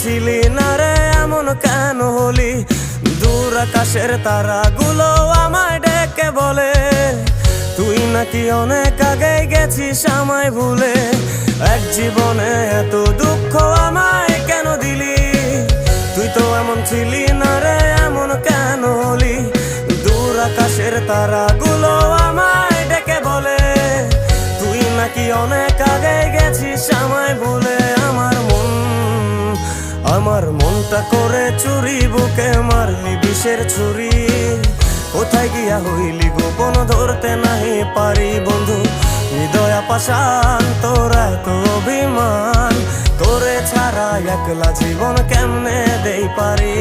ছিলি না রে এমন কেন হলি? দূর আকাশের তারাগুলো আমায় ডেকে বলে তুই নাকি অনেক আগে গেছিস আমায় ভুলে। এক জীবনে এত দুঃখ আমায় কেন দিলি? তুই তো এমন ছিলি না রে এমন কেন হলি? দূর আকাশের তারাগুলো আমায় ডেকে বলে তুই নাকি অনেক আগে গেছিস আমায় ভুলে। আমার মনটা করে চুরি, বুকে মারলি বিষের ছুরি। কোথায় গিয়া হইলি গোপন ধরতে নাহি পারি বন্ধু। হৃদয় পাষাণ তোর এত অভিমান, তোরে ছাড়া একলা জীবন কেমনে দেই পারি।